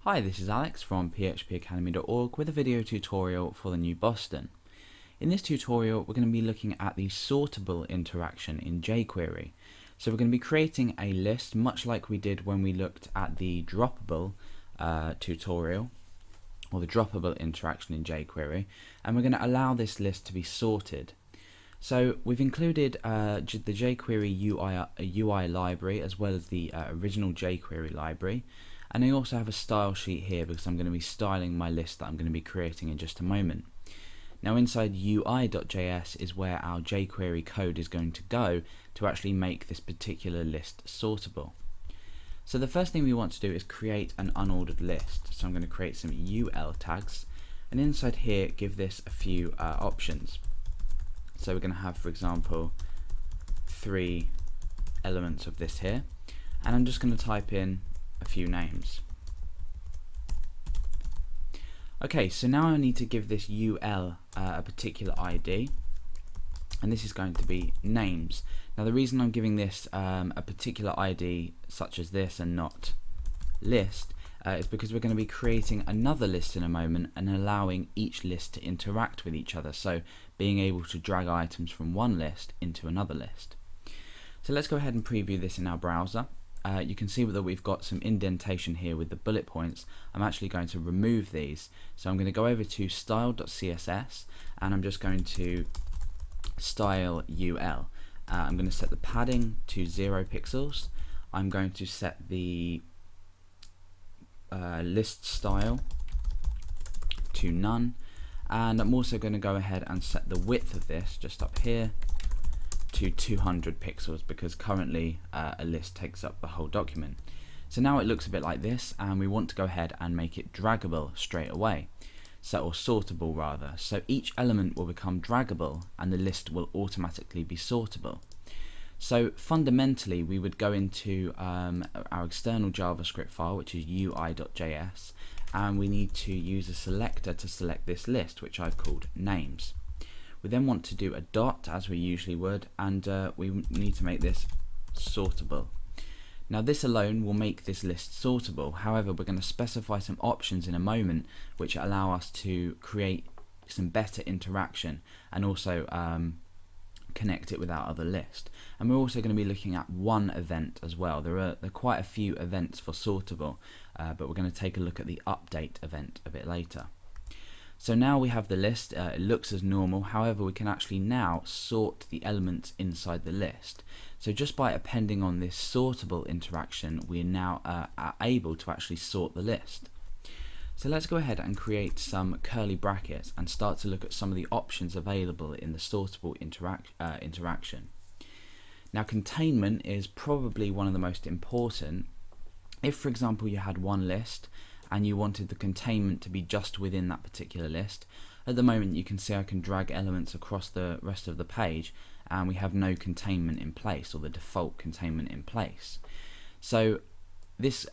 Hi, this is Alex from phpacademy.org with a video tutorial for the new Boston. In this tutorial we're going to be looking at the sortable interaction in jQuery. So we're going to be creating a list much like we did when we looked at the droppable tutorial, or the droppable interaction in jQuery, and we're going to allow this list to be sorted. So we've included the jQuery UI library as well as the original jQuery library, and I also have a style sheet here because I'm going to be styling my list that I'm going to be creating in just a moment. Now inside UI.js is where our jQuery code is going to go to actually make this particular list sortable. So the first thing we want to do is create an unordered list. So I'm going to create some UL tags, and inside here give this a few options. So we're going to have, for example, 3 elements of this here, and I'm just going to type in a few names. Okay, so now I need to give this UL a particular ID, and this is going to be names. Now the reason I'm giving this a particular ID such as this and not list is because we're going to be creating another list in a moment and allowing each list to interact with each other, so being able to drag items from one list into another list. So let's go ahead and preview this in our browser. You can see that we've got some indentation here with the bullet points. I'm actually going to remove these, so I'm going to go over to style.css and I'm just going to style UL. I'm going to set the padding to 0 pixels. I'm going to set the list style to none, and I'm also going to go ahead and set the width of this just up here to 200 pixels because currently a list takes up the whole document. So now it looks a bit like this, and we want to go ahead and make it draggable straight away, or sortable rather. So each element will become draggable and the list will automatically be sortable. So fundamentally we would go into our external JavaScript file, which is ui.js, and we need to use a selector to select this list, which I've called names. We then want to do a dot as we usually would, and we need to make this sortable. Now this alone will make this list sortable. However, we're going to specify some options in a moment which allow us to create some better interaction and also connect it with our other list. And we're also going to be looking at one event as well. There are quite a few events for sortable, but we're going to take a look at the update event a bit later. So now we have the list, it looks as normal, however we can actually now sort the elements inside the list. So just by appending on this sortable interaction, we are now are able to actually sort the list. So let's go ahead and create some curly brackets and start to look at some of the options available in the sortable interaction. Now containment is probably one of the most important. If, for example, you had one list and you wanted the containment to be just within that particular list, at the moment you can see I can drag elements across the rest of the page and we have no containment in place, or the default containment in place. So this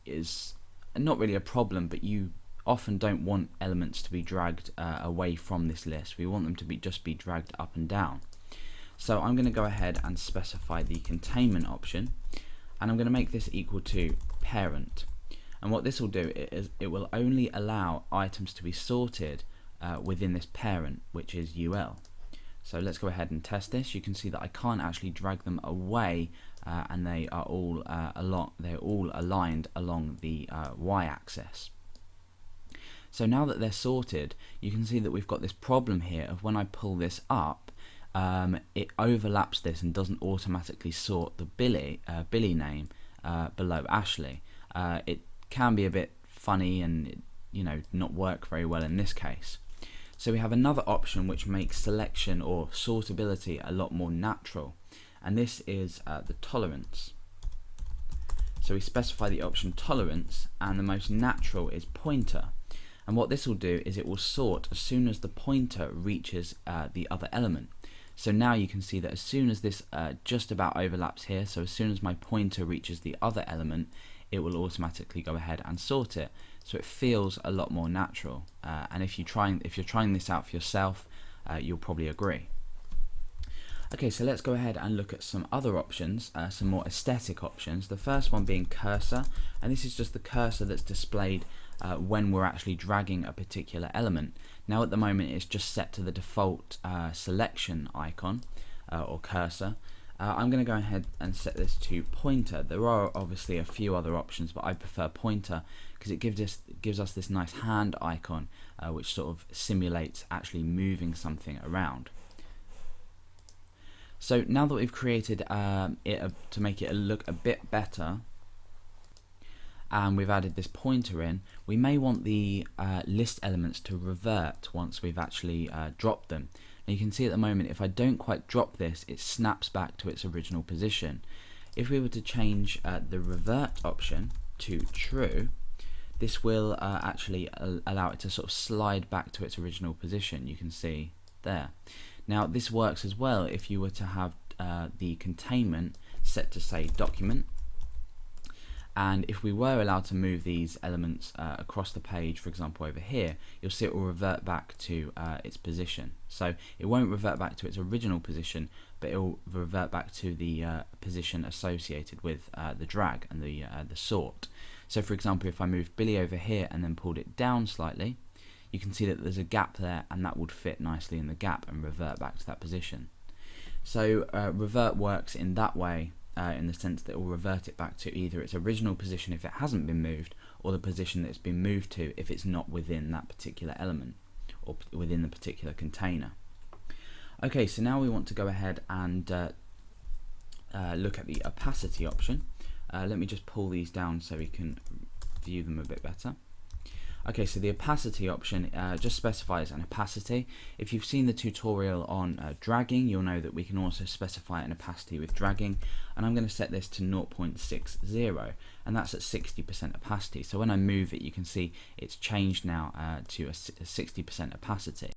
is not really a problem, but you often don't want elements to be dragged away from this list. We want them to just be dragged up and down. So I'm going to go ahead and specify the containment option, and I'm going to make this equal to parent. And what this will do is it will only allow items to be sorted within this parent, which is UL. So let's go ahead and test this. You can see that I can't actually drag them away, and they are all aligned along the y-axis. So now that they're sorted, you can see that we've got this problem here of when I pull this up, it overlaps this and doesn't automatically sort the Billy name below Ashley. It can be a bit funny and not work very well in this case. So we have another option which makes selection or sortability a lot more natural, and this is the tolerance. So we specify the option tolerance, and the most natural is pointer, and what this will do is it will sort as soon as the pointer reaches the other element. So now you can see that as soon as this just about overlaps here, so as soon as my pointer reaches the other element, it will automatically go ahead and sort it. So it feels a lot more natural, and if you're trying this out for yourself, you'll probably agree. Okay, so let's go ahead and look at some other options, some more aesthetic options. The first one being cursor, and this is just the cursor that's displayed when we're actually dragging a particular element. Now at the moment it's just set to the default selection icon or cursor. I'm going to go ahead and set this to pointer. There are obviously a few other options, but I prefer pointer because it gives us this nice hand icon which sort of simulates actually moving something around. So now that we've created it to make it look a bit better, and we've added this pointer in, we may want the list elements to revert once we've actually dropped them. Now you can see at the moment if I don't quite drop this, it snaps back to its original position. If we were to change the revert option to true, this will actually allow it to sort of slide back to its original position. You can see there. Now this works as well if you were to have the containment set to say document, and if we were allowed to move these elements across the page, for example over here, you'll see it will revert back to its position. So it won't revert back to its original position, but it will revert back to the position associated with the drag and the sort. So for example, if I moved Billy over here and then pulled it down slightly, you can see that there's a gap there, and that would fit nicely in the gap and revert back to that position. So revert works in that way, in the sense that it will revert it back to either its original position if it hasn't been moved, or the position that it's been moved to if it's not within that particular element or within the particular container. Okay, so now we want to go ahead and look at the opacity option. Let me just pull these down so we can view them a bit better. Okay, so the opacity option just specifies an opacity. If you've seen the tutorial on dragging, you'll know that we can also specify an opacity with dragging, and I'm going to set this to 0.60, and that's at 60% opacity. So when I move it, you can see it's changed now to a 60% opacity.